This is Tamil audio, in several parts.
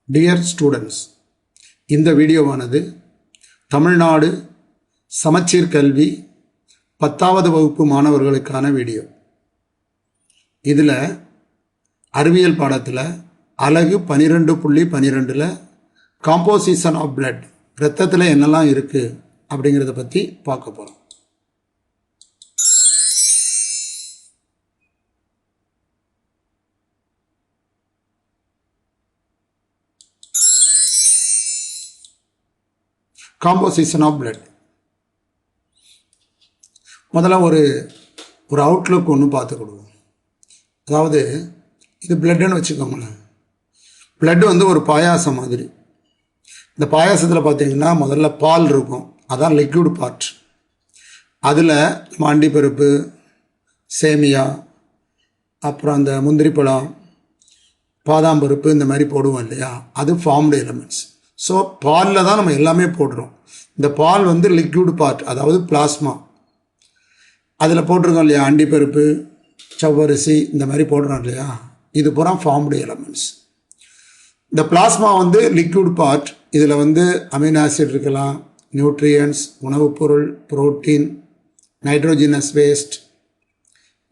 Dear students, இந்த வீடியோவானது தமிழ்நாடு சமச்சீர் கல்வி 10வது வகுப்பு மாணவர்களுக்கான வீடியோ. இதில் அறிவியல் பாடத்தில் அலகு 12.12ல் காம்போசிஷன் ஆஃப் பிளட், இரத்தத்தில் என்னெல்லாம் இருக்குது அப்படிங்கிறத பற்றி பார்க்க போகிறோம். Composition of blood. முதல்ல ஒரு அவுட்லுக் ஒன்று பார்த்துக்கிடுவோம். அதாவது இது பிளட்டுன்னு வச்சுக்கோங்களேன். பிளட்டு வந்து ஒரு பாயாசம் மாதிரி. இந்த பாயாசத்தில் பார்த்தீங்கன்னா முதல்ல பால் இருக்கும், அதான் லிக்விட் பார்ட். அதில் நம்ம அண்டிப்பருப்பு, சேமியா, அப்புறம் அந்த முந்திரி பழம், பாதாம் பருப்பு இந்த மாதிரி போடுவோம் இல்லையா, அது ஃபார்ம்டு எலிமெண்ட்ஸ். ஸோ பாலில் தான் நம்ம எல்லாமே போடுறோம். இந்த பால் வந்து லிக்விட் பார்ட், அதாவது பிளாஸ்மா. அதில் போட்டிருக்கோம் இல்லையா, அண்டிப்பருப்பு, சவ்வரிசி இந்த மாதிரி போடுறோம் இல்லையா, இது பூரா ஃபார்ம்டு எலிமெண்ட்ஸ். இந்த பிளாஸ்மா வந்து லிக்விட் பார்ட். இதில் வந்து அமினோ ஆசிட் இருக்கலாம், நியூட்ரியன்ஸ், உணவுப் பொருள், புரோட்டீன், நைட்ரோஜினஸ் வேஸ்ட்,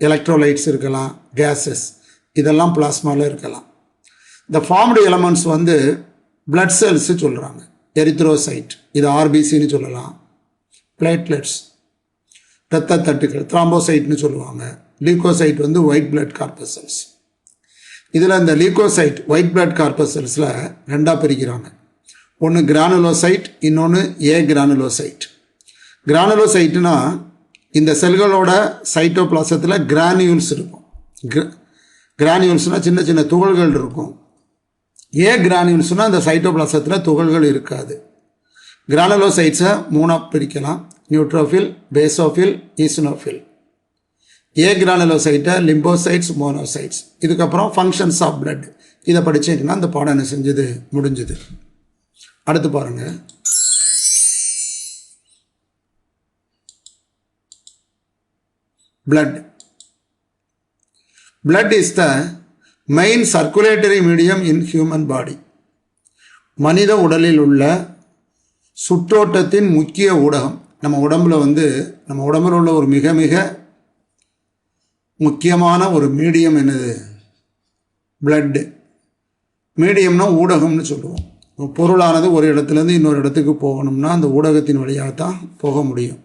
எலக்ட்ரோலைட்ஸ் இருக்கலாம், கேஸஸ், இதெல்லாம் பிளாஸ்மாவில் இருக்கலாம். இந்த ஃபார்ம்டு எலிமெண்ட்ஸ் வந்து பிளட் செல்ஸு சொல்கிறாங்க. எரித்ரோசைட், இது ஆர்பிசின்னு சொல்லலாம். பிளேட்லெட்ஸ், இரத்த தட்டுக்கள், த்ராம்போசைட்னு சொல்லுவாங்க. லியூகோசைட் வந்து ஒயிட் பிளட் கார்பஸ்கல்ஸ். இதில் இந்த லியூகோசைட் ஒயிட் பிளட் கார்பஸ்கல்ஸில் ரெண்டாக பிரிக்கிறாங்க. ஒன்று கிரானுலோசைட், இன்னொன்று ஏ கிரானுலோசைட். கிரானுலோசைட்னா இந்த செல்களோட சைட்டோபிளாசத்தில் கிரானியூல்ஸ் இருக்கும். கிரானியூல்ஸ்னால் சின்ன சின்ன துகள்கள் இருக்கும். ஏ கிரானியூல்ஸ்னால் அந்த சைட்டோபிளாசத்தில் துகள்கள் இருக்காது. கிரானுலோசைட்ஸை மூணாக பிரிக்கலாம்: நியூட்ரோஃபில், பேசோஃபில், ஈசினோஃபில். ஏ கிரானுலோசைட்டை லிம்போசைட்ஸ், மோனோசைட்ஸ். இதுக்கப்புறம் ஃபங்க்ஷன்ஸ் ஆஃப் பிளட், இதை படிச்சிங்கன்னா அந்த பாடம் என்ன செஞ்சது, முடிஞ்சது. அடுத்து பாருங்கள். blood. Blood is the main circulatory medium in human body. மனித உடலில் உள்ள சுற்றோட்டத்தின் முக்கிய ஊடகம். நம்ம உடம்புல உள்ள ஒரு மிக மிக முக்கியமான ஒரு மீடியம் என்னது, பிளட். மீடியம்னா ஊடகம்னு சொல்லுவோம். பொருளானது ஒரு இடத்துலேருந்து இன்னொரு இடத்துக்கு போகணும்னா அந்த ஊடகத்தின் வழியாக தான் போக முடியும்.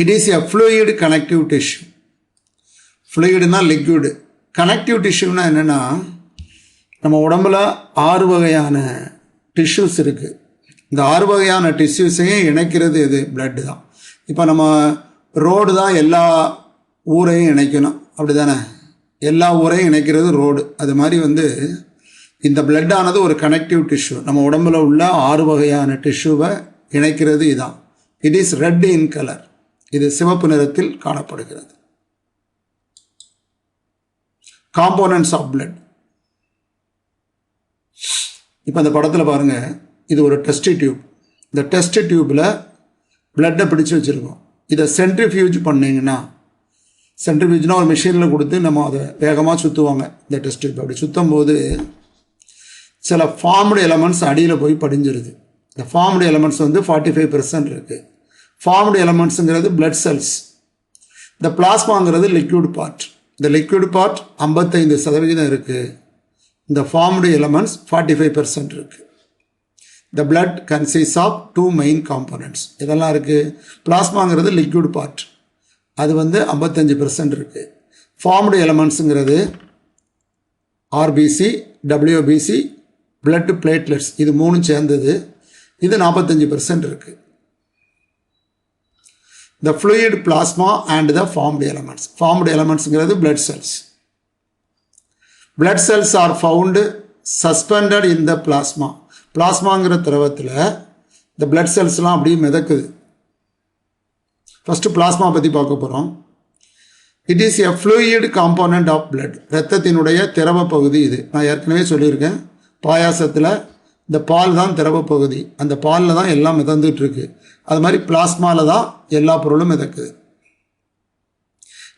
It is a fluid connective tissue. ஃப்ளூயிடுனா லிக்விடு. கனெக்டிவ் டிஷ்யூனா என்னென்னா, நம்ம உடம்புல 6 வகையான டிஷ்யூஸ் இருக்குது. இந்த 6 வகையான டிஷ்யூஸையும் இணைக்கிறது எது, பிளட்டு தான். இப்போ நம்ம ரோடு தான் எல்லா ஊரையும் இணைக்கணும், அப்படி தானே? எல்லா ஊரையும் இணைக்கிறது ரோடு. அது மாதிரி வந்து இந்த பிளட்டானது ஒரு கனெக்டிவ் டிஷ்யூ. நம்ம உடம்புல உள்ள 6 வகையான டிஷ்யூவை இணைக்கிறது இதுதான். It is red in colour. இது சிவப்பு நிறத்தில் காணப்படுகிறது. Components of blood. இப்போ இந்த படத்தில் பாருங்கள், இது ஒரு டெஸ்ட் டியூப். இந்த டெஸ்ட் டியூப்பில் பிளட்டை பிடிச்சி வச்சுருக்கோம். இதை சென்ட்ரிஃபியூஜ் பண்ணிங்கன்னா, சென்ட்ரிஃபியூஜ்னால் ஒரு மிஷினில் கொடுத்து நம்ம அதை வேகமாக சுற்றுவாங்க. இந்த டெஸ்ட் டியூப் அப்படி சுற்றும் போது சில ஃபார்ம்டு எலமெண்ட்ஸ் அடியில் போய் படிஞ்சிருது. இந்த ஃபார்ம்டு எலமெண்ட்ஸ் வந்து 45% இருக்குது. ஃபார்ம்டு எலமெண்ட்ஸுங்கிறது பிளட் செல்ஸ். இந்த பிளாஸ்மாங்கிறது லிக்விட் பார்ட். இந்த லிக்விட் பார்ட் 55% இருக்குது. இந்த ஃபார்ம்டு எலமெண்ட்ஸ் 45% இருக்குது. இந்த blood consist of 2 main components. இதெல்லாம் இருக்குது. பிளாஸ்மாங்கிறது லிக்விட் பார்ட், அது வந்து 55% இருக்குது. ஃபார்ம்டு எலமெண்ட்ஸுங்கிறது ஆர்பிசி, டபிள்யூபிசி, பிளட் பிளேட்லெட்ஸ், இது 3 சேர்ந்தது. இது 45% இருக்குது. The fluid, plasma and the formed elements. Formed elements blood cells. Blood cells are found suspended in the plasma. Plasmaங்கிற திரவத்தில் இந்த blood cellsலாம் அப்படியே மிதக்குது. ஃபஸ்ட்டு பிளாஸ்மா பற்றி பார்க்க போகிறோம். It is a fluid component of blood. இரத்தத்தினுடைய திரவ பகுதி இது. நான் ஏற்கனவே சொல்லியிருக்கேன், பாயாசத்தில் இந்த பால் தான் திரவ பகுதி. அந்த பாலில் தான் எல்லாம் மிதந்துட்டுருக்கு. அது மாதிரி பிளாஸ்மாவில் தான் எல்லா பொருளும் மிதக்குது.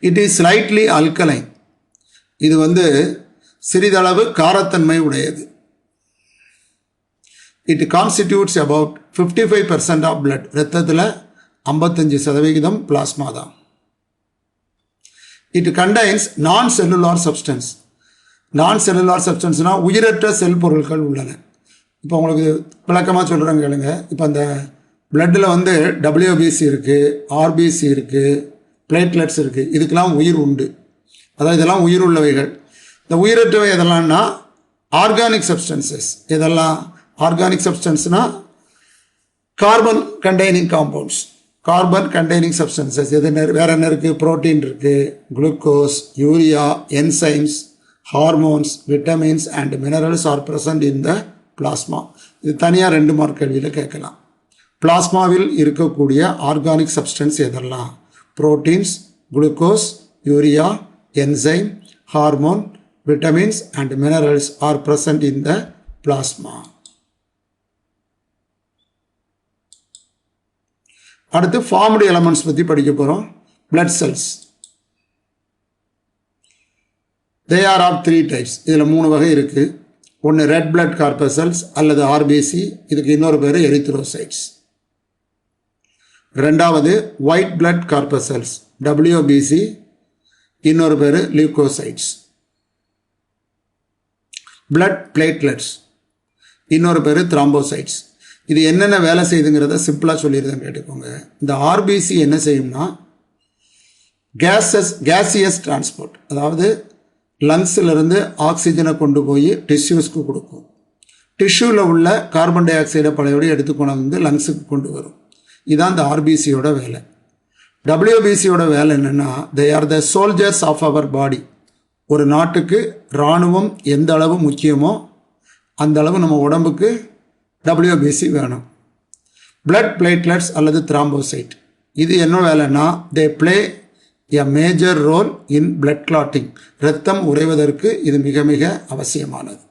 It is slightly alkaline. இது வந்து சிறிதளவு காரத்தன்மை உடையது. It constitutes about 55% of blood. இரத்தத்தில் 55% பிளாஸ்மா தான். It contains non-cellular substance. Non-cellular substanceனா உயிரற்ற செல் பொருட்கள் உள்ளன. இப்போ உங்களுக்கு விளக்கமாக சொல்கிறாங்க கேளுங்க. இப்போ அந்த பிளட்டில் வந்து WBC இருக்குது, RBC இருக்குது, பிளேட்லெட்ஸ் இருக்குது. இதுக்கெல்லாம் உயிர் உண்டு. அதாவது இதெல்லாம் உயிர் உள்ளவைகள். இந்த உயிரற்றவை எதெல்லாம்னா ஆர்கானிக் சப்ஸ்டன்சஸ். இதெல்லாம் ஆர்கானிக் சப்ஸ்டன்ஸ்னால் carbon containing compounds, carbon containing substances. எது வேறு என்ன இருக்குது? புரோட்டீன் இருக்குது, glucose, urea, enzymes, hormones, vitamins and minerals are present in the plasma. இது தனியாக 2 மார்க் கேள்வியில் கேட்கலாம். பிளாஸ்மாவில் இருக்கக்கூடிய ஆர்கானிக் சப்ஸ்டன்ஸ் எதெல்லாம்? Proteins, glucose, urea, enzyme, hormone, vitamins and minerals are present in the plasma. அடுத்து ஃபார்ம்டு எலமெண்ட்ஸ் பற்றி படிக்க போகிறோம். Blood cells. They are of 3 types. இதில் 3 வகை இருக்குது. ஒன்று ரெட் பிளட் கார்பசல்ஸ் அல்லது ஆர்பிசி. இதுக்கு இன்னொரு பேர் எரித்ரோசைட்ஸ். ரெண்டாவது ஒயிட் பிளட் கார்பசல்ஸ் WBC. இன்னொரு பேர் லியூகோசைட்ஸ். பிளட் பிளேட்லெட்ஸ் இன்னொரு பேர் த்ராம்போசைட்ஸ். இது என்னென்ன வேலை செய்யுதுங்கிறத சிம்பிளாக சொல்லிடுறேன் கேட்டுக்கோங்க. இந்த ஆர்பிசி என்ன செய்யும்னா கேசியஸ் டிரான்ஸ்போர்ட், அதாவது லங்ஸிலிருந்து ஆக்சிஜனை கொண்டு போய் டிஷ்யூஸ்க்கு கொடுக்கும். டிஷ்யூவில் உள்ள கார்பன் டை ஆக்சைடை பழையபடி எடுத்துக்கொண்டு வந்து லங்ஸுக்கு கொண்டு வரும். இதுதான் இந்த ஆர்பிசியோட வேலை. WBCயோட வேலை என்னென்னா they are the soldiers of our body. ஒரு நாட்டுக்கு இராணுவம் எந்த அளவு முக்கியமோ அந்த அளவு நம்ம உடம்புக்கு WBC வேணும். பிளட் பிளேட்லெட்ஸ் அல்லது த்ராம்போசைட் இது என்ன வேலைன்னா they play a major role in blood clotting. இரத்தம் உறைவதற்கு இது மிக மிக அவசியமானது.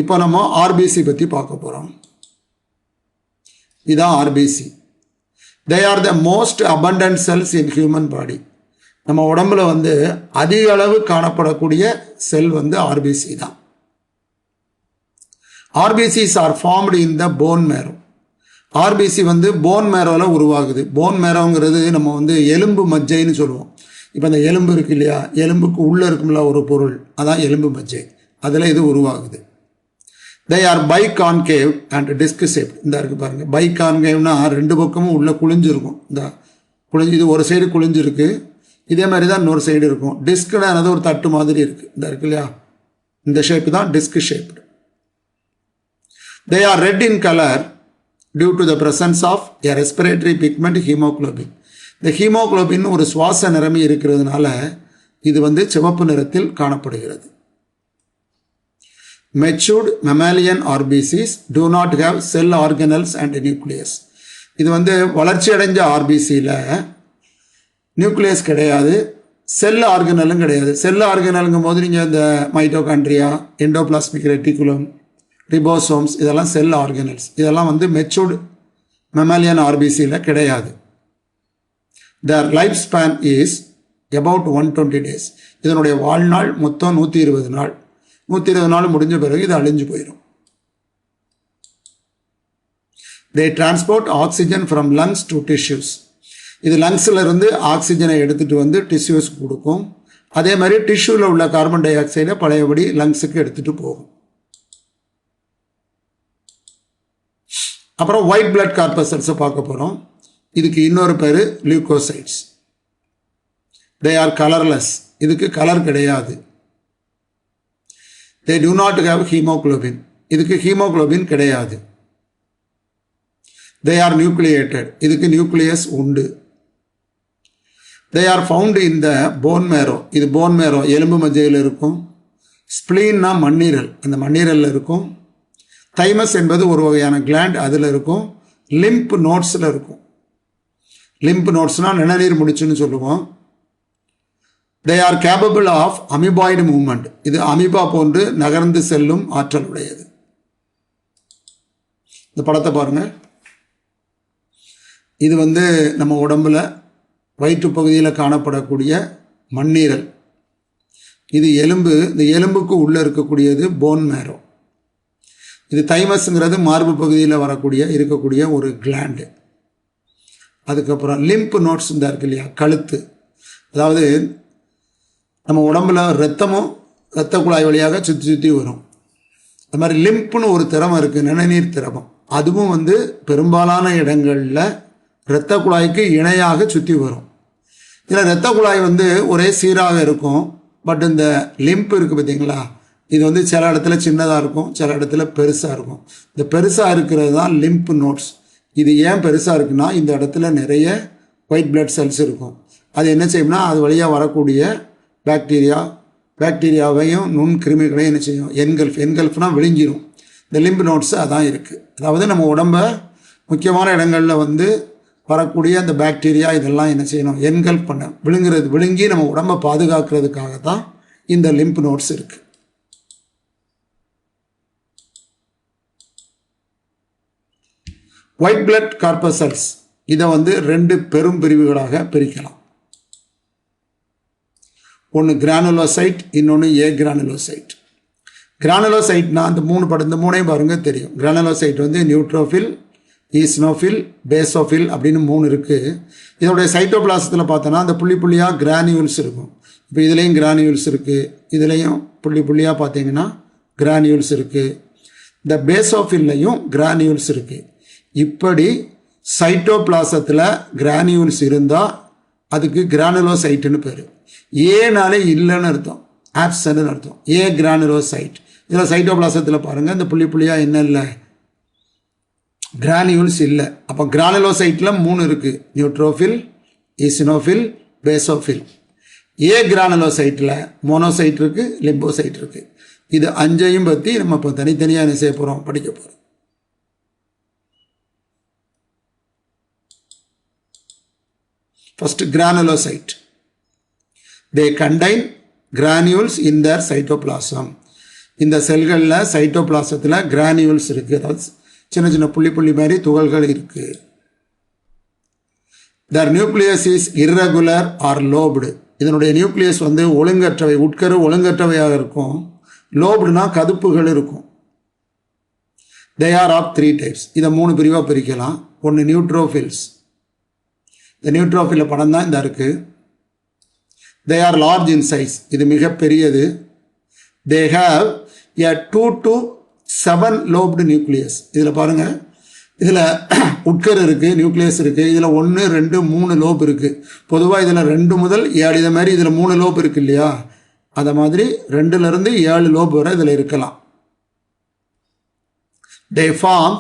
இப்போ நம்ம ஆர்பிசி பற்றி பார்க்க போகிறோம். இதுதான் RBC. They are the most abundant cells in human body. நம்ம உடம்புல வந்து அதிக அளவு காணப்படக்கூடிய செல் வந்து ஆர்பிசி தான். RPCs are formed in the phone மேரோ. RBC வந்து போன் மேரோவில் உருவாகுது. போன் மேரோங்கிறது நம்ம வந்து எலும்பு மஜ்ஜைன்னு சொல்லுவோம். இப்போ அந்த எலும்பு இருக்கு இல்லையா, எலும்புக்கு உள்ளே இருக்கும்ல ஒரு பொருள், அதான் எலும்பு மஜ்ஜை. அதில் இது உருவாகுது. They are biconcave and disk shape. இந்த இருக்குது பாருங்கள். பைகான்கேவ்னா 2 பக்கமும் உள்ளே குளிஞ்சிருக்கும். இந்த குளிஞ்சு இது ஒரு சைடு குளிஞ்சிருக்கு, இதே மாதிரி தான் இன்னொரு சைடு இருக்கும். டிஸ்க்னா அது ஒரு தட்டு மாதிரி இருக்குது. இந்த இருக்கு இல்லையா, இந்த ஷேப்பு தான் disk shaped. They are red in color due to the presence of a respiratory pigment hemoglobin. இந்த ஹீமோகுளோபின் ஒரு சுவாச நிறமி இருக்கிறதுனால இது வந்து சிவப்பு நிறத்தில் காணப்படுகிறது. Matured mammalian RBCs do not have cell organelles and nucleus. இது வந்து வளர்ச்சி அடைஞ்ச ஆர்பிசியில் நியூக்ளியஸ் கிடையாது, செல் ஆர்கனலும் கிடையாது. செல் ஆர்கனலுங்கும் போது நீங்கள் இந்த மைட்டோகாண்ட்ரியா, எண்டோபிளாஸ்மிக் ரெட்டிகுலம், ரிபோசோம்ஸ் இதெல்லாம் செல் ஆர்கனல்ஸ். இதெல்லாம் வந்து மெச்சூர்டு மெமாலியன் ஆர்பிசியில் கிடையாது. Their life span is about 120 days. இதனுடைய வாழ்நாள் மொத்தம் 120 நாள். 120 நாள் முடிஞ்ச பிறகு இது அழிஞ்சு போயிடும். They transport oxygen from lungs to tissues. இது லங்ஸில் இருந்து ஆக்சிஜனை எடுத்துகிட்டு வந்து டிஷ்யூஸ்க்கு கொடுக்கும். அதே மாதிரி டிஷ்யூவில் உள்ள கார்பன் டை ஆக்சைடை பழையபடி லங்ஸுக்கு எடுத்துகிட்டு போகும். அப்புறம் ஒயிட் பிளட் கார்பசல்ஸை பார்க்க போகிறோம். இதுக்கு இன்னொரு பேர் லியூகோசைட்ஸ். They are colourless. இதுக்கு கலர் கிடையாது. They do not have haemoglobin. இதுக்கு ஹீமோகுளோபின் கிடையாது. They are nucleated. இதுக்கு நியூக்ளியஸ் உண்டு. They are found in the phone மேரோ. இது போன் மேரோ எலும்பு மஜ்ஜையில் இருக்கும். ஸ்பிளீன்னா மண்ணீரல், அந்த மண்ணீரலில் இருக்கும். தைமஸ் என்பது ஒரு வகையான கிளாண்ட், அதில் இருக்கும். லிம்ப் நோட்ஸில் இருக்கும். லிம்ப் நோட்ஸ்னால் நிணநீர் முடிச்சுன்னு சொல்லுவோம். They are capable of amoeboid movement. இது அமிபா போன்று நகர்ந்து செல்லும் ஆற்றல் உடையது. இந்த படத்தை பாருங்கள். இது வந்து நம்ம உடம்பில் வயிற்று பகுதியில் காணப்படக்கூடிய மண்ணீரல். இது எலும்பு. இந்த எலும்புக்கு உள்ளே இருக்கக்கூடியது போன் மேரோ. இது தைமஸ்ங்கிறது மார்பு பகுதியில் இருக்கக்கூடிய ஒரு கிளாண்டு. அதுக்கப்புறம் லிம்ப் நோட்ஸ் இந்த இருக்கு இல்லையா, கழுத்து. அதாவது நம்ம உடம்புல ரத்தமும் இரத்த குழாய் வழியாக சுற்றி வரும். அது மாதிரி லிம்ப்னு ஒரு திரவம் இருக்குது, நிணநீர் திரவம். அதுவும் பெரும்பாலான இடங்களில் இரத்த குழாய்க்கு இணையாக சுற்றி வரும். இதில் இரத்த குழாய் ஒரே சீராக இருக்கும். பட் இந்த லிம்ப் இருக்குது பார்த்தீங்களா, இது சில இடத்துல சின்னதாக இருக்கும், சில இடத்துல பெருசாக இருக்கும். இந்த பெருசாக இருக்கிறது தான் லிம்ப் நோட்ஸ். இது ஏன் பெருசாக இருக்குன்னா, இந்த இடத்துல நிறைய ஒயிட் பிளட் செல்ஸ் இருக்கும். அது என்ன செய்யும்னா, அது வழியாக வரக்கூடிய பாக்டீரியாவையும் நுண்கிருமிகளையும் என்ன செய்யும், என்கல்ஃப்னா விழுங்கிடும். இந்த லிம்ப் நோட்ஸ் அதான் இருக்குது. அதாவது நம்ம உடம்ப முக்கியமான இடங்களில் வரக்கூடிய அந்த பாக்டீரியா இதெல்லாம் என்ன செய்யணும், என்கல்ஃப் பண்ண விழுங்கி நம்ம உடம்பை பாதுகாக்கிறதுக்காக தான் இந்த லிம்ப் நோட்ஸ் இருக்குது. ஒயிட் பிளட் கார்பசல்ஸ் இதை 2 பெரும் பிரிவுகளாக பிரிக்கலாம். ஒன்று கிரானுலோசைட், இன்னொன்று ஏ கிரானுலோசைட். கிரானுலோசைட்னா அந்த மூணையும் பாருங்க தெரியும். கிரானுலோசைட் நியூட்ரோஃபில், ஈஸ்னோஃபில், பேசோஃபில் அப்படின்னு 3 இருக்குது. இதோடைய சைட்டோபிளாசத்தில் பார்த்தோன்னா அந்த புள்ளியாக கிரானியூல்ஸ் இருக்கும். இப்போ இதுலேயும் கிரானியூல்ஸ் இருக்குது, இதுலேயும் புள்ளியாக பார்த்தீங்கன்னா கிரானியூல்ஸ் இருக்குது. இந்த பேசோஃபில்லையும் கிரானியூல்ஸ் இருக்குது. இப்படி சைட்டோபிளாசத்தில் கிரானியூல்ஸ் இருந்தால் அதுக்கு கிரானுலோசைட்டுன்னு பேர். ஏனாலே இல்லைன்னு அர்த்தம், ஆப்சன்னு அர்த்தம். ஏ கிரானுலோசைட். இதில் சைட்டோபிளாசத்தில் பாருங்கள் இந்த புள்ளியாக என்ன இல்லை, கிரானியூல்ஸ் இல்லை. அப்போ கிரானுலோசைட்டில் 3 இருக்குது, நியூட்ரோஃபில், ஈசினோஃபில், பேசோஃபில். ஏ கிரானுலோசைட்டில் மோனோசைட் இருக்குது, லிம்போசைட் இருக்குது. இது 5ஐயும் பற்றி நம்ம இப்போ தனித்தனியாக என்ன செய்ய போகிறோம், படிக்க போகிறோம். First, granulocyte. They contain granules in their cytoplasm. இந்த செல்களில் சைட்டோபிளாசத்தில் கிரானியூல்ஸ் இருக்குது. அதாவது சின்ன புள்ளி மாதிரி துகள்கள் இருக்குது. Their nucleus is irregular or lobed. இதனுடைய நியூக்ளியஸ் ஒழுங்கற்றவை, உட்கரு ஒழுங்கற்றவையாக இருக்கும். லோப்டுனா கதுப்புகள் இருக்கும். They are of 3 types. இதை 3 பிரிவாக பிரிக்கலாம். ஒன்று நியூட்ரோஃபில்ஸ். இந்த நியூட்ரோஃபில் படம் தான் இந்த இருக்குது. They are large in size. இது மிக பெரியது. They have a 2 to 7 lobed nucleus. இதில் பாருங்கள், இதில் உட்கரு இருக்குது, நியூக்ளியஸ் இருக்குது. இதில் 1, 2, 3 லோப் இருக்குது. பொதுவாக இதில் 2 முதல் 7, இதை மாதிரி இதில் 3 லோப் இருக்குது இல்லையா, அதை மாதிரி 2லேருந்து 7 லோப் வரை இதில் இருக்கலாம். They form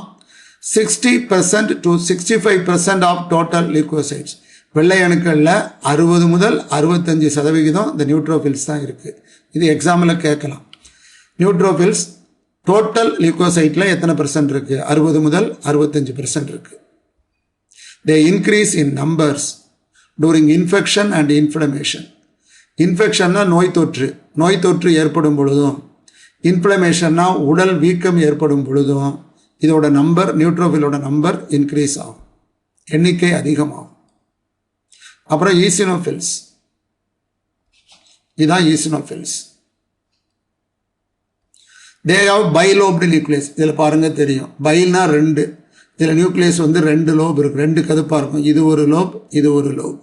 60% to 65% of total leucocytes. வெள்ளை அணுக்களில் 60 முதல் 65% இந்த நியூட்ரோஃபில்ஸ் தான் இருக்குது. இது எக்ஸாம்பிளில் கேட்கலாம். நியூட்ரோஃபில்ஸ் டோட்டல் லியூக்கோசைட்டில் எத்தனை % இருக்குது, 60 முதல் 65% இருக்குது. They increase in numbers during infection and inflammation. இன்ஃபெக்ஷன்னா நோய் தொற்று ஏற்படும் பொழுதும், இன்ஃப்ளமேஷன்னா உடல் வீக்கம் ஏற்படும் பொழுதும் இதோட நம்பர், நியூட்ரோஃபிலோட நம்பர் இன்க்ரீஸ் ஆகும், எண்ணிக்கை அதிகமாகும். அப்புறம் ஈசினோஃபில்ஸ், இதுதான் ஈசினோஃபில்ஸ். They have பைலோப்டு nucleus. இதில் பாருங்கள் தெரியும், பைல்னா 2. இதில் நியூக்ளியஸ் 2 லோப் இருக்குது, 2 கதுப்பாக இருக்கும். இது ஒரு லோப், இது ஒரு lobe.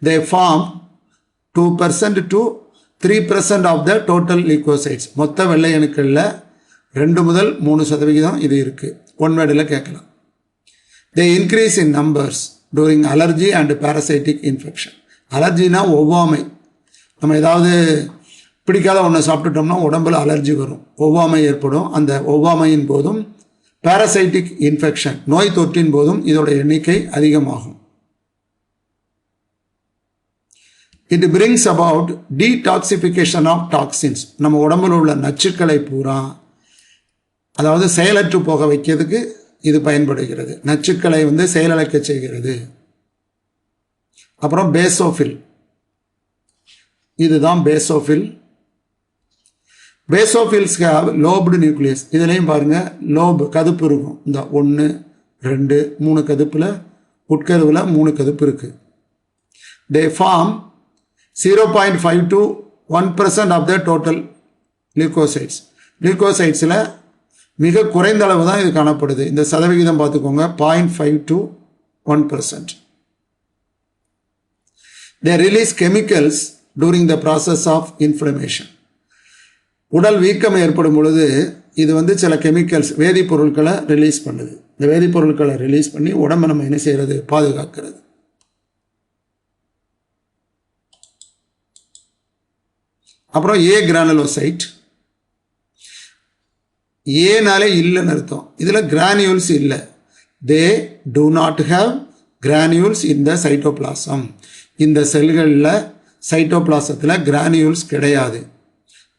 They form 2% to 3% of the total leucocytes. மொத்த வெள்ளை அணுக்களில் 2 முதல் 3% இது இருக்குது. ஒன் வேர்டில் கேட்கலாம். They increase in numbers during allergy and parasitic infection. அலர்ஜினா ஒவ்வாமை. நம்ம ஏதாவது பிடிக்காத ஒன்றை சாப்பிட்டுட்டோம்னா உடம்புல அலர்ஜி வரும், ஒவ்வாமை ஏற்படும். அந்த ஒவ்வாமையின் போதும் பேரசைட்டிக் இன்ஃபெக்ஷன், நோய் தொற்றின் போதும் இதோட எண்ணிக்கை அதிகமாகும். It brings about detoxification of toxins. நம்ம உடம்புல உள்ள நச்சுக்களை பூரா, அதாவது செயலற்று போக வைக்கிறதுக்கு இது பயன்படுகிறது. நச்சுக்களை செயலிழக்க செய்கிறது. அப்புறம் பேசோஃபில், இதுதான் பேசோஃபில். Basophils have lobed nucleus. இதுலேயும் பாருங்கள் லோப், கதுப்பு இருக்கும். இந்த 1, 2, 3 கதுப்பில், உட்கருவில் 3 கதுப்பு இருக்குது. They form 0.5 to 1% of the total leukocytes. Leukocytesல மிக குறைந்த அளவு தான் இது காணப்படுது. இந்த சதவிகிதம் பார்த்துக்கோங்க, 0.5 to 1%. They release chemicals during the process of inflammation. உடல் வீக்கம் ஏற்படும் பொழுது இது வந்து சில கெமிக்கல்ஸ் வேதிப்பொருட்களை ரிலீஸ் பண்ணுது. இந்த வேதிப்பொருட்களை ரிலீஸ் பண்ணி உடம்பை நம்ம என்ன செய்கிறது, பாதுகாக்கிறது. அப்புறம் ஏ கிரானுலோசைட். ஏனாலே இல்லைன்னு அர்த்தம். இதில் கிரானியூல்ஸ் இல்லை. தே do not have granules in the cytoplasm. இந்த செல்களில் சைட்டோபிளாசத்தில் கிரானியூல்ஸ் கிடையாது.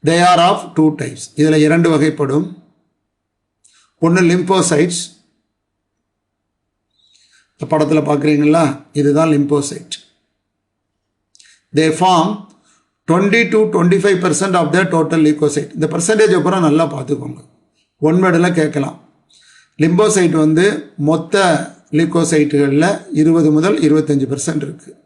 They are of 2 types. இதில் 2 வகைப்படும். ஒன்று லிம்போசைட்ஸ். இந்த படத்தில் பார்க்குறீங்களா, இதுதான் lymphocyte. They form 20 to 25% of the total leukocyte. இந்த பர்சன்டேஜ் அப்புறம் நல்லா பார்த்துக்கோங்க, ஒன்வேர்டில் கேட்கலாம். லிம்போசைட் வந்து மொத்த லியூக்கோசைட்டுகளில் 20 முதல் 25% இருக்குது.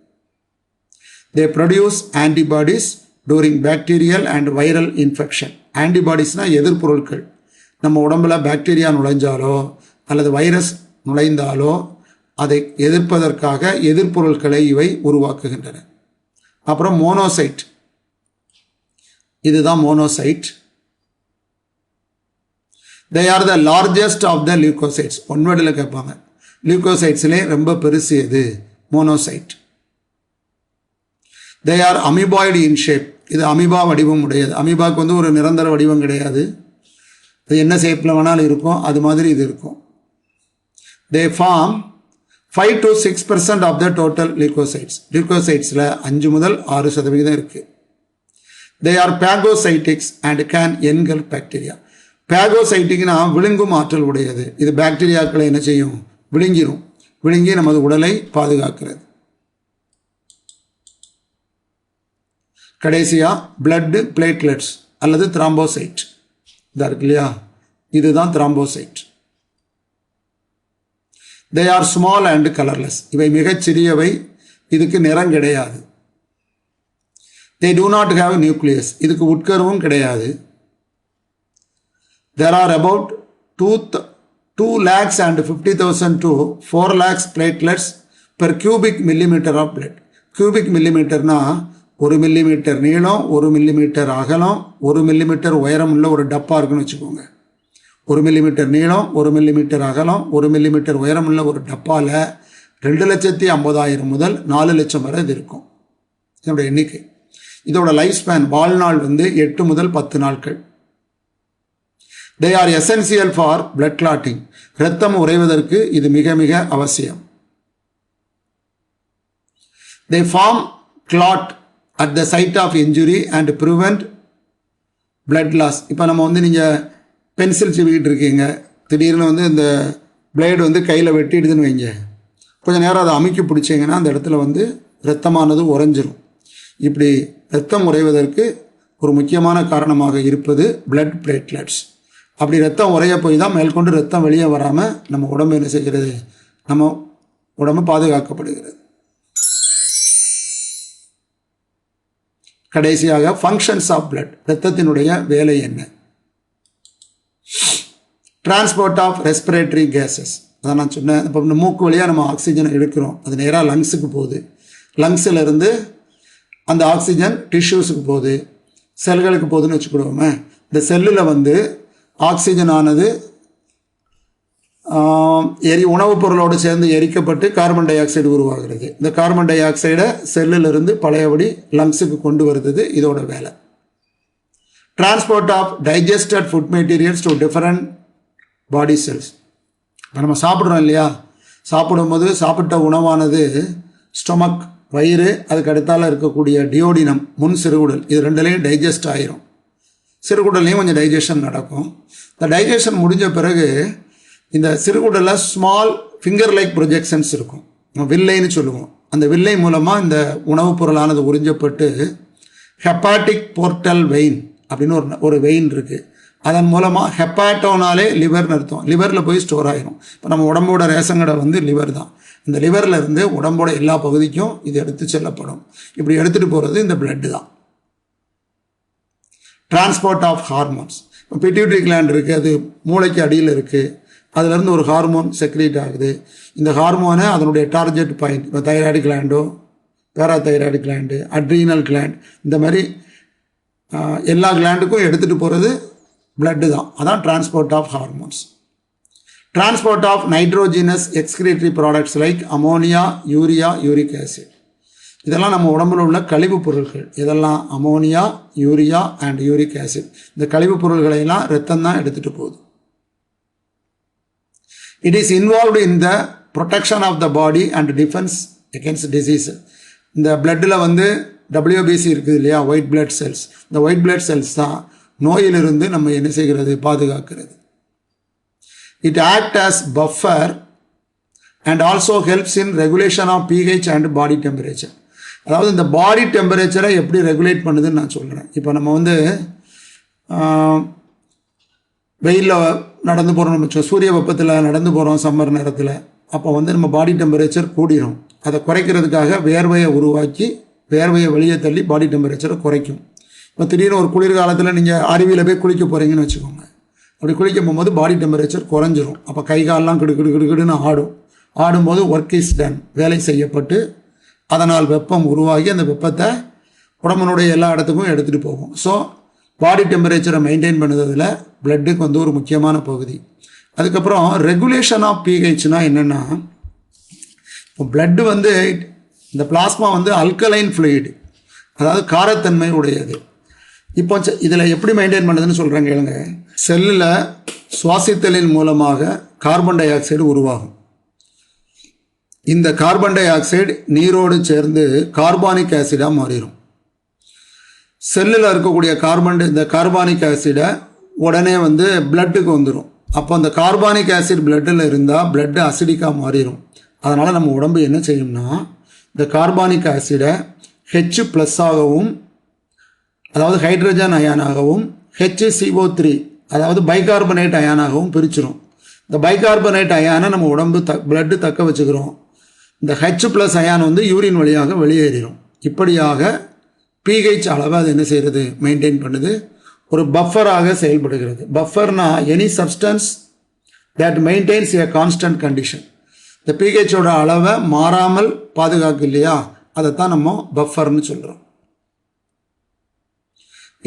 They produce antibodies during bacterial and viral infection. ஆன்டிபாடிஸ்னால் எதிர்பொருட்கள். நம்ம உடம்புல பாக்டீரியா நுழைஞ்சாலோ அல்லது வைரஸ் நுழைந்தாலோ அதை எதிர்ப்பதற்காக எதிர்பொருட்களை இவை உருவாக்குகின்றன. அப்புறம் மோனோசைட். இதுதான் monocyte. They are the largest of the leukocytes. ஒன்வேர்டில் கேட்பாங்க, லியூக்கோசைட்ஸ்லே ரொம்ப பெருசு எது? Monocyte. They are amoeboid in shape. இது அமீபா வடிவம் உடையது. அமீபாவுக்கு வந்து ஒரு நிரந்தர வடிவம் கிடையாது. இது என்ன ஷேப்பில் வேணாலும் இருக்கும், அது மாதிரி இது இருக்கும். They form 5 to 6% of the total leukocytes. லியூக்கோசைட்ஸில் 5 முதல் 6% இருக்குது. They are phagocytics and can engulf bacteria. பேகோசைட்டிக்னா விழுங்கும் ஆற்றல் உடையது. இது பாக்டீரியாக்களை என்ன செய்யும்? விழுங்கிடும். விழுங்கி நமது உடலை பாதுகாக்கிறது. கடைசியாக பிளட் பிளேட்லெட்ஸ் அல்லது த்ராம்போசைட் இதாக இருக்கு இல்லையா, இதுதான் thrombocyte. They are small and colourless. இவை மிகச்சிறியவை, இதுக்கு நிறம் கிடையாது. They do not have nucleus. இதுக்கு உட்கருவும் கிடையாது. There are about 2,50,000 to 4 lakhs platelets per cubic millimeter of blood. Cubic millimeterனா 1 millimetre நீளம், 1 மில்லிமீட்டர் அகலம், 1 மில்லிமீட்டர் உயரம் உள்ள ஒரு டப்பா இருக்குன்னு வச்சுக்கோங்க. 1 மில்லிமீட்டர் நீளம், 1 மில்லிமீட்டர் அகலம், 1 மில்லிமீட்டர் உயரம் உள்ள ஒரு டப்பாவில் 2,50,000 முதல் 4 லட்சம் வரை இது இருக்கும். இதோட எண்ணிக்கை. இதோட லைஃப் ஸ்பேன், வாழ்நாள் வந்து 8 முதல் 10 நாட்கள். They are essential for blood clotting. இரத்தம் உறைவதற்கு இது மிக மிக அவசியம். They form clot at the site of injury and prevent blood loss. இப்போ நம்ம வந்து நீங்கள் பென்சில் சிவிக்கிட்டு இருக்கீங்க, திடீர்னு வந்து இந்த பிளேடு வந்து கையில் வெட்டிடுதுன்னு வைங்க, கொஞ்சம் நேரம் அதை அமுக்கி பிடிச்சிங்கன்னா அந்த இடத்துல வந்து இரத்தமானது உறைஞ்சிரும். இப்படி இரத்தம் உறைவதற்கு ஒரு முக்கியமான காரணமாக இருப்பது பிளட் பிளேட்லெட்ஸ். அப்படி ரத்தம் உறைய போய் தான் மேற்கொண்டு ரத்தம் வெளியே வராமல் நம்ம உடம்பு என்ன செய்கிறது, நம்ம உடம்பு பாதுகாக்கப்படுகிறது. கடைசியாக ஃபங்க்ஷன்ஸ் ஆஃப் பிளட், இரத்தத்தினுடைய வேலை என்ன? Transport of respiratory gases. அதான் நான் சொன்னேன், இப்போ இந்த மூக்கு வழியாக நம்ம ஆக்சிஜனை எடுக்கிறோம், அது நேராக லங்ஸுக்கு போகுது. லங்ஸில் இருந்து அந்த ஆக்சிஜன் டிஷ்யூஸுக்கு போகுது, செல்களுக்கு போகுதுன்னு வச்சுக்கிடுவோமே. இந்த செல்லில் வந்து ஆக்சிஜன் ஆனது உணவுப் பொருளோடு சேர்ந்து எரிக்கப்பட்டு கார்பன் டை ஆக்சைடு உருவாகிறது. இந்த கார்பன் டை ஆக்சைடை செல்லிலிருந்து பழையபடி லங்ஸுக்கு கொண்டு வருது, இதோட வேலை. Transport of digested food materials to different body cells. இப்போ நம்ம சாப்பிட்றோம் இல்லையா, சாப்பிடும்போது சாப்பிட்ட உணவானது ஸ்டொமக், வயிறு, அதுக்கு அடுத்தால் இருக்கக்கூடிய டியோடினம், முன் சிறுகுடல், இது ரெண்டுலேயும் டைஜஸ்ட் ஆகிரும். சிறுகுடல்லையும் கொஞ்சம் டைஜஷன் நடக்கும். இந்த டைஜஷன் முடிஞ்ச பிறகு இந்த சிறுகுடலில் ஸ்மால் ஃபிங்கர் லைக் ப்ரொஜெக்ஷன்ஸ் இருக்கும், வில்லைன்னு சொல்லுவோம். அந்த வில்லை மூலமாக இந்த உணவுப் பொருளானது உறிஞ்சப்பட்டு ஹெப்பாட்டிக் போர்ட்டல் வெயின் அப்படின்னு ஒரு வெயின் இருக்குது. அதன் மூலமாக ஹெப்பாட்டோனாலே லிவர்னு அர்த்தம், லிவரில் போய் ஸ்டோர் ஆகிரும். இப்போ நம்ம உடம்போட ரேஷன் கடை வந்து லிவர் தான். இந்த லிவரில் இருந்து உடம்போட எல்லா பகுதிக்கும் இது எடுத்து செல்லப்படும். இப்படி எடுத்துகிட்டு போகிறது இந்த பிளட்டு தான். Transport of hormones. இப்போ பிட்யூட்டரி கிளாண்ட் இருக்குது, அது மூளைக்கு அடியில் இருக்குது. அதுலேருந்து ஒரு ஹார்மோன் செக்ரீட் ஆகுது. இந்த ஹார்மோனை அதனுடைய டார்கெட் பாயிண்ட், இப்போ தைராய்டு கிளாண்டோ, பேராதைராய்டு கிளாண்டு, அட்ரீனல் கிளாண்ட், இந்த மாதிரி எல்லா கிளாண்டுக்கும் எடுத்துகிட்டு போகிறது பிளட்டு தான். அதான் transport of hormones. Transport of nitrogenous excretory products like ammonia, urea, uric acid. இதெல்லாம் நம்ம உடம்புல உள்ள கழிவுப் பொருட்கள். இதெல்லாம் ammonia, urea and uric acid. இந்த கழிவுப் பொருள்களையெல்லாம் ரத்தம் தான் எடுத்துகிட்டு போகுது. It is involved in the protection of the body and defence against disease. இந்த பிளட்டில் வந்து WBC இருக்குது இல்லையா, ஒயிட் பிளட் செல்ஸ். இந்த ஒயிட் பிளட் செல்ஸ் தான் நோயிலிருந்து நம்ம என்ன செய்கிறது, பாதுகாக்கிறது. It act as buffer and also helps in regulation of pH and body temperature. அதாவது இந்த பாடி டெம்பரேச்சரை எப்படி ரெகுலேட் பண்ணுதுன்னு நான் சொல்கிறேன். இப்போ நம்ம வந்து வெயிலில் நடந்து போகிறோம், நம்ம சூரிய வெப்பத்தில் நடந்து போகிறோம் சம்மர் நேரத்தில். அப்போ வந்து நம்ம பாடி டெம்பரேச்சர் கூடிரும். அதை குறைக்கிறதுக்காக வேர்வையை உருவாக்கி வேர்வையை வெளியே தள்ளி பாடி டெம்பரேச்சரை குறைக்கும். இப்போ திடீர்னு ஒரு குளிர்காலத்தில் நீங்கள் அருவியில் போய் குளிக்க போகிறீங்கன்னு வச்சுக்கோங்க. அப்படி குளிக்க போகும்போது பாடி டெம்பரேச்சர் குறைஞ்சிரும். அப்போ கை காலெலாம் கிடுக்கிடுன்னு ஆடும்போது ஒர்க் இஸ் டன், வேலை செய்யப்பட்டு அதனால் வெப்பம் உருவாகி அந்த வெப்பத்தை உடம்புனுடைய எல்லா இடத்துக்கும் எடுத்துகிட்டு போகும். ஸோ பாடி டெம்பரேச்சரை மெயின்டைன் பண்ணுறதுல பிளட்டுக்கு வந்து ஒரு முக்கியமான பகுதி. அதுக்கப்புறம் ரெகுலேஷன் ஆஃப் pHனா என்னென்னா, இப்போ பிளட்டு வந்து இந்த பிளாஸ்மா வந்து அல்கலைன் ஃப்ளூயிட், அதாவது காரத்தன்மை உடையது. இப்போ இதில் எப்படி மெயின்டைன் பண்ணுறதுன்னு சொல்கிறாங்க கேளுங்க. செல்லில் சுவாசித்தலின் மூலமாக கார்பன் டை ஆக்சைடு உருவாகும். இந்த கார்பன் டை ஆக்சைடு நீரோடு சேர்ந்து கார்பானிக் ஆசிடாக மாறிடும். செல்லில் இருக்கக்கூடிய இந்த கார்பானிக் ஆசிடை உடனே வந்து பிளட்டுக்கு வந்துடும். அப்போ அந்த கார்பானிக் ஆசிட் பிளட்டில் இருந்தால் பிளட்டு அசிடிக்காக மாறிடும். அதனால் நம்ம உடம்பு என்ன செய்யும்னா, இந்த கார்பானிக் ஆசிடை H+ ஆகவும், அதாவது ஹைட்ரஜன் அயானாகவும், HCO3 அதாவது பைகார்பனேட் அயானாகவும் பிரிச்சிடும். இந்த பைகார்பனேட் அயானை நம்ம உடம்பு பிளட்டு தக்க வச்சுக்கிறோம். இந்த H+ அயான் வந்து யூரின் வழியாக வெளியேறிடும். இப்படியாக pH அளவை அது என்ன செய்கிறது, மெயின்டைன் பண்ணுது. ஒரு பஃபராக செயல்படுகிறது. பஃபர்னா any substance that maintains a constant condition. இந்த pHோட அளவை மாறாமல் பாதுகாக்கு இல்லையா, அதைத்தான் நம்ம பஃபர்னு சொல்கிறோம்.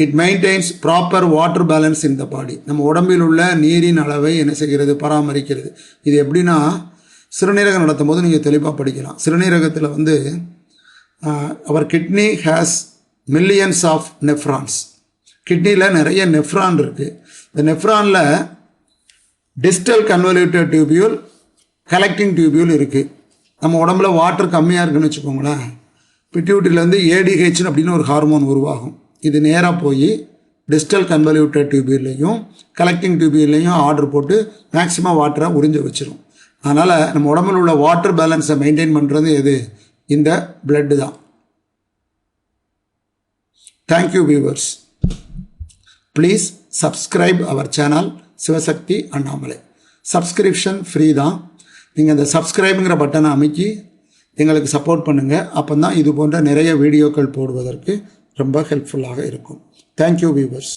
It maintains proper water balance in the body. நம்ம உடம்பில் உள்ள நீரின் அளவை என்ன செய்கிறது, பராமரிக்கிறது. இது எப்படின்னா, சிறுநீரகம் நடத்தும் போது நீங்கள் தெளிவாக படிக்கலாம். சிறுநீரகத்தில் வந்து our kidney has millions of nephrons. கிட்னியில் நிறைய நெஃப்ரான் இருக்குது. இந்த நெஃப்ரானில் distal convoluted tubule, collecting tubule இருக்குது. நம்ம உடம்புல வாட்டர் கம்மியாக இருக்குன்னு வச்சுக்கோங்களேன், பிட்யூட்டரியிலேருந்து ADH அப்படின்னு ஒரு ஹார்மோன் உருவாகும். இது நேராக போய் டிஸ்டல் கன்வல்யூட்டட் டியூபியூல்லையும் கலெக்டிங் டியூபியூல்லையும் ஆர்டர் போட்டு மேக்ஸிமம் வாட்டரை உறிஞ்ச வச்சிடும். அதனால் நம்ம உடம்புல உள்ள வாட்டர் பேலன்ஸை மெயின்டைன் பண்ணுறது எது, இந்த பிளட்டு தான். Thank you viewers. Please subscribe our channel Sivasakthi Annamalai. Subscription free தான். நீங்கள் அந்த சப்ஸ்கிரைபுங்கிற பட்டனை அமைக்கி எங்களுக்கு சப்போர்ட் பண்ணுங்கள். அப்போ தான் இது போன்ற நிறைய வீடியோக்கள் போடுவதற்கு ரொம்ப ஹெல்ப்ஃபுல்லாக இருக்கும். Thank you viewers.